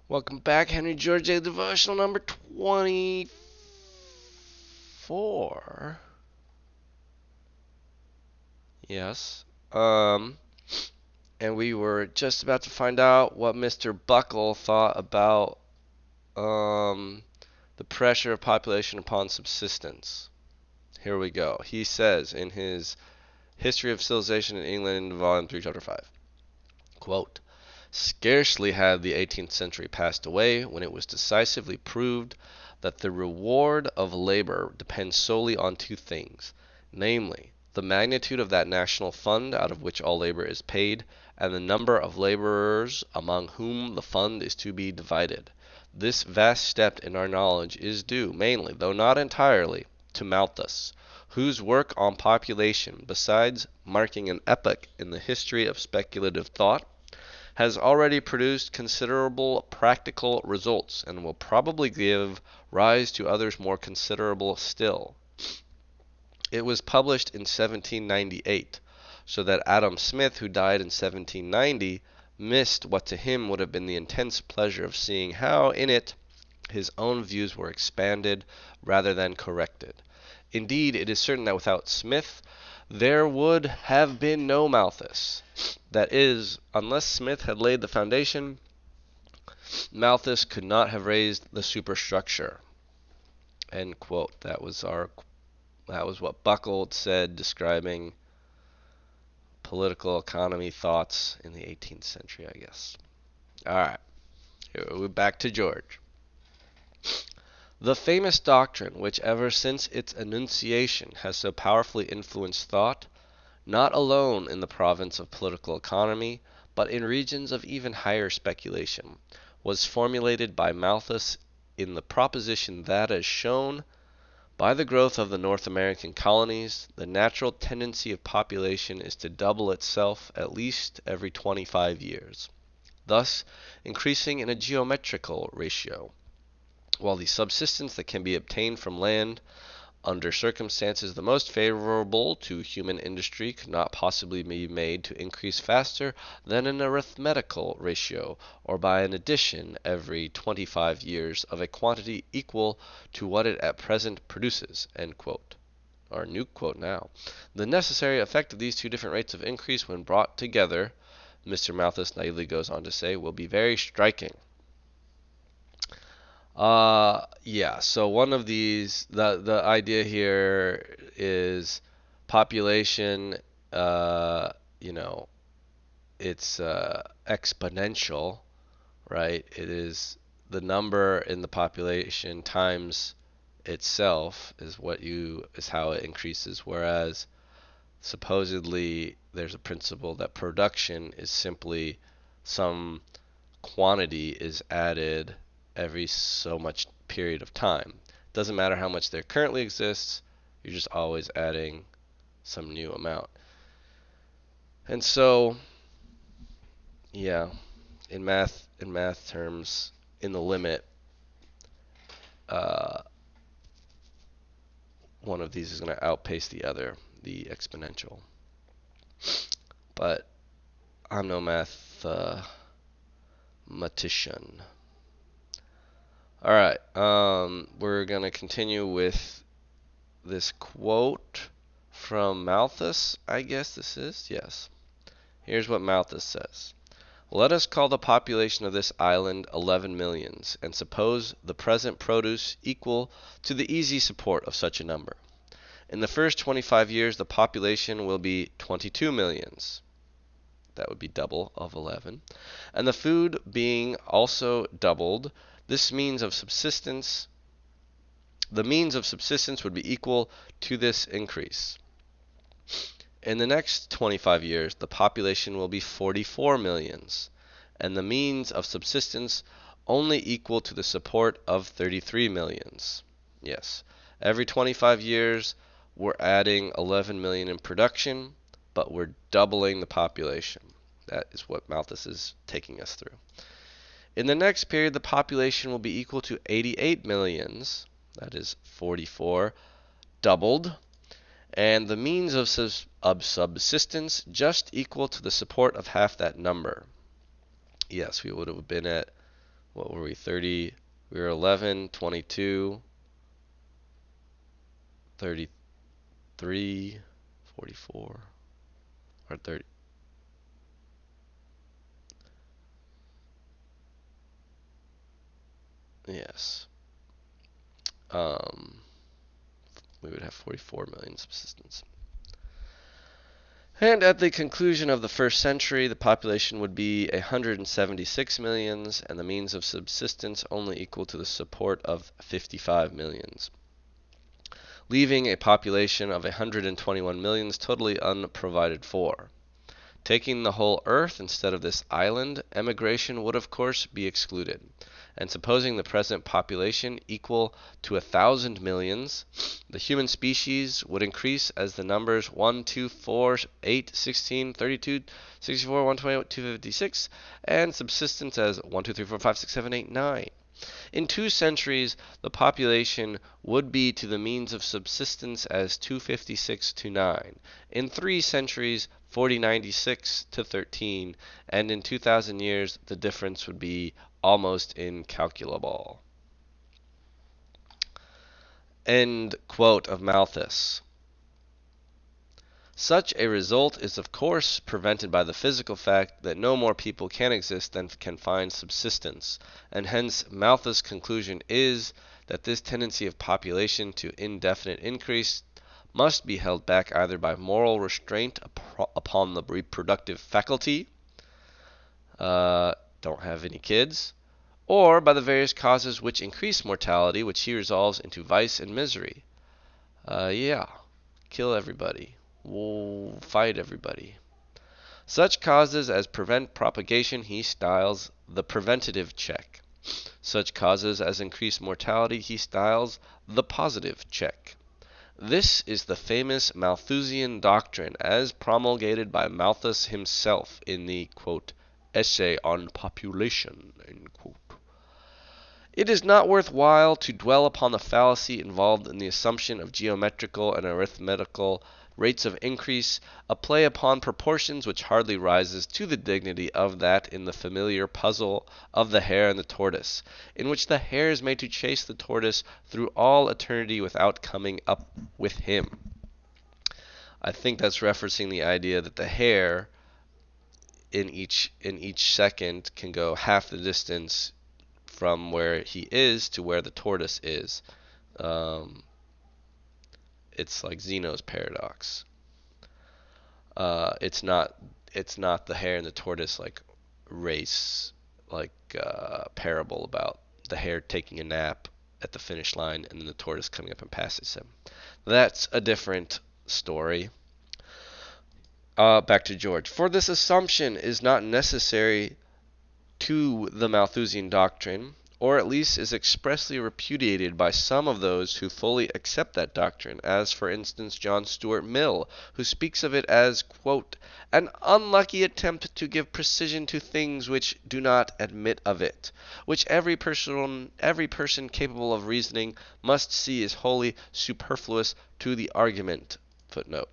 Welcome back, Henry George A. Devotional number 24. Yes. And we were just about to find out what Mr. Buckle thought about the pressure of population upon subsistence. Here we go. He says in his History of Civilization in England, Volume 3, Chapter 5, quote, "Scarcely had the 18th century passed away when it was decisively proved that the reward of labor depends solely on two things, namely, the magnitude of that national fund out of which all labor is paid, and the number of laborers among whom the fund is to be divided. This vast step in our knowledge is due mainly, though not entirely, to Malthus, whose work on population, besides marking an epoch in the history of speculative thought, has already produced considerable practical results and will probably give rise to others more considerable still. It was published in 1798, so that Adam Smith, who died in 1790, missed what to him would have been the intense pleasure of seeing how in it his own views were expanded rather than corrected. Indeed, it is certain that without Smith there would have been no Malthus. That is, unless Smith had laid the foundation, Malthus could not have raised the superstructure." End quote. That was what Buckle said describing political economy thoughts in the 18th century, I guess. All right, we're back to George. The famous doctrine which ever since its enunciation has so powerfully influenced thought, not alone in the province of political economy, but in regions of even higher speculation, was formulated by Malthus in the proposition that, as shown by the growth of the North American colonies, the natural tendency of population is to double itself at least every 25 years, thus increasing in a geometrical ratio, while the subsistence that can be obtained from land under circumstances the most favorable to human industry could not possibly be made to increase faster than an arithmetical ratio, or by an addition every 25 years of a quantity equal to what it at present produces." End quote. Or new quote now. "The necessary effect of these two different rates of increase when brought together," Mr. Malthus naively goes on to say, "will be very striking." Yeah, so one of these, the idea here is population, you know, it's exponential, right? It is the number in the population times itself is how it increases, whereas supposedly there's a principle that production is simply some quantity is added every so much period of time. Doesn't matter how much there currently exists, you're just always adding some new amount. And so, yeah, in math terms, in the limit, uh, one of these is going to outpace the other, the exponential. But I'm no mathematician. All right, we're going to continue with this quote from Malthus, I guess this is. Yes. Here's what Malthus says. "Let us call the population of this island 11 millions, and suppose the present produce equal to the easy support of such a number. In the first 25 years the population will be 22 millions. That would be double of 11. And the food being also doubled, the means of subsistence would be equal to this increase. In the next 25 years, the population will be 44 millions, and the means of subsistence only equal to the support of 33 millions. Yes, every 25 years, we're adding 11 million in production, but we're doubling the population." That is what Malthus is taking us through. "In the next period, the population will be equal to 88 millions, that is 44, doubled, and the means of subsistence just equal to the support of half that number." Yes, we would have been at what were we, 30, we were 11, 22, 33, 44, or 30. Yes. We would have 44 million subsistence. And at the conclusion of the first century, the population would be 176 millions, and the means of subsistence only equal to the support of 55 millions, leaving a population of 121 millions totally unprovided for. Taking the whole earth instead of this island, emigration would of course be excluded. And supposing the present population equal to 1,000 millions, the human species would increase as the numbers 1, 2, 4, 8, 16, 32, 64, 128, 256, and subsistence as 1, 2, 3, 4, 5, 6, 7, 8, 9. In 2 centuries, the population would be to the means of subsistence as 256 to 9. In 3 centuries, 4096 to 13. And in 2,000 years, the difference would be almost incalculable. End quote of Malthus. Such a result is of course prevented by the physical fact that no more people can exist than can find subsistence, and hence Malthus' conclusion is that this tendency of population to indefinite increase must be held back either by moral restraint upon the reproductive faculty, don't have any kids, or by the various causes which increase mortality, which he resolves into vice and misery. Kill everybody. We'll fight everybody. Such causes as prevent propagation he styles the preventative check. Such causes as increase mortality he styles the positive check. This is the famous Malthusian Doctrine as promulgated by Malthus himself in the, quote, Essay on Population, end quote. It is not worth while to dwell upon the fallacy involved in the assumption of geometrical and arithmetical rates of increase, a play upon proportions which hardly rises to the dignity of that in the familiar puzzle of the hare and the tortoise, in which the hare is made to chase the tortoise through all eternity without coming up with him. I think that's referencing the idea that the hare in each second can go half the distance from where he is to where the tortoise is. It's like Zeno's paradox. It's not the hare and the tortoise like race, like parable about the hare taking a nap at the finish line and then the tortoise coming up and passes him. That's a different story. Back to George. For this assumption is not necessary to the Malthusian doctrine, or at least is expressly repudiated by some of those who fully accept that doctrine, as for instance John Stuart Mill, who speaks of it as, quote, an unlucky attempt to give precision to things which do not admit of it, which every person capable of reasoning must see is wholly superfluous to the argument. Footnote.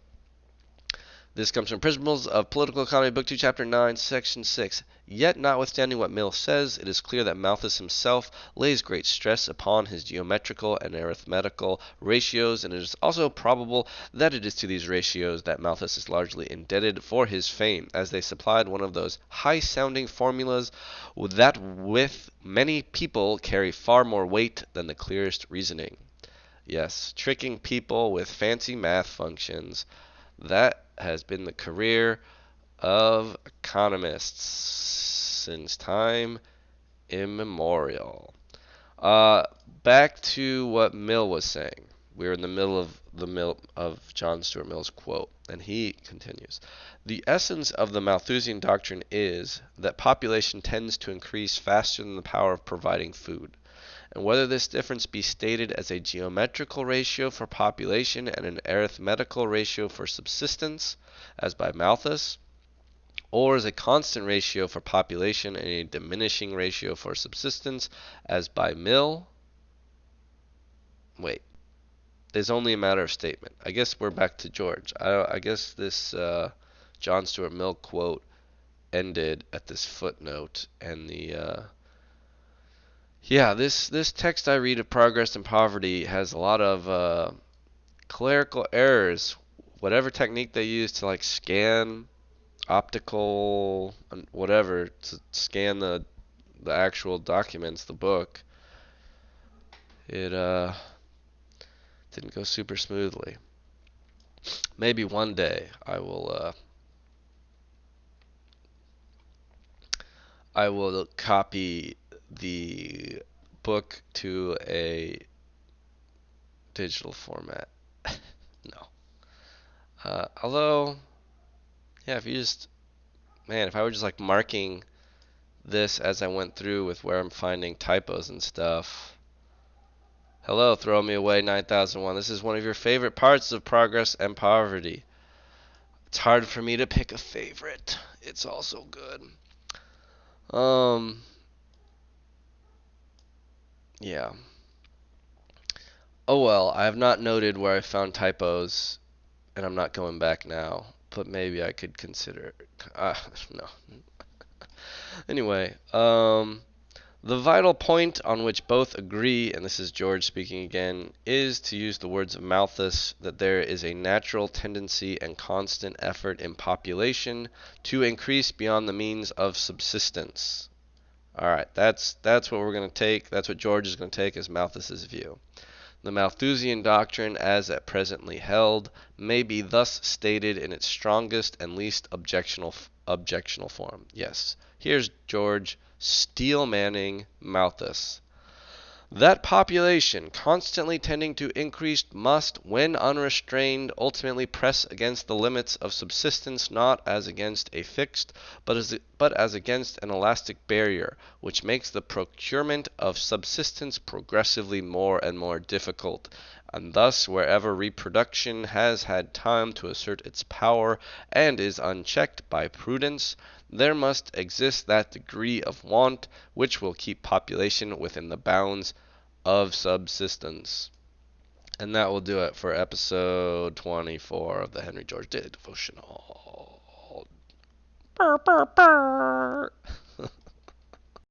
This comes from Principles of Political Economy, Book 2, Chapter 9, Section 6. Yet, notwithstanding what Mill says, it is clear that Malthus himself lays great stress upon his geometrical and arithmetical ratios, and it is also probable that it is to these ratios that Malthus is largely indebted for his fame, as they supplied one of those high-sounding formulas that with many people carry far more weight than the clearest reasoning. Yes, tricking people with fancy math functions. That has been the career of economists since time immemorial. Back to what Mill was saying. We're in the middle of John Stuart Mill's quote, and he continues. The essence of the Malthusian doctrine is that population tends to increase faster than the power of providing food. And whether this difference be stated as a geometrical ratio for population and an arithmetical ratio for subsistence, as by Malthus, or as a constant ratio for population and a diminishing ratio for subsistence, as by Mill, is only a matter of statement. I guess we're back to George. I guess this John Stuart Mill quote ended at this footnote, and the Yeah, this text I read of Progress and Poverty has a lot of clerical errors. Whatever technique they use to like scan optical whatever to scan the actual documents, the book, it didn't go super smoothly. Maybe one day I will copy the book to a digital format. No. Although, yeah, if you just, man, if I were just like marking this as I went through with where I'm finding typos and stuff. Hello, throw me away 9001. This is one of your favorite parts of Progress and Poverty. It's hard for me to pick a favorite. It's all so good. Um, yeah. Oh well, I have not noted where I found typos, and I'm not going back now. But maybe I could consider. No. Anyway, the vital point on which both agree, and this is George speaking again, is, to use the words of Malthus, that there is a natural tendency and constant effort in population to increase beyond the means of subsistence. All right, that's what we're going to take. That's what George is going to take as Malthus's view. The Malthusian doctrine, as at presently held, may be thus stated in its strongest and least objectional form. Yes, here's George steelmanning Malthus. That population, constantly tending to increase, must, when unrestrained, ultimately press against the limits of subsistence, not as against a fixed, but as against an elastic barrier, which makes the procurement of subsistence progressively more and more difficult. And thus, wherever reproduction has had time to assert its power and is unchecked by prudence, there must exist that degree of want which will keep population within the bounds of subsistence. And that will do it for episode 24 of the Henry George Daily Devotional. Burr, burr, burr.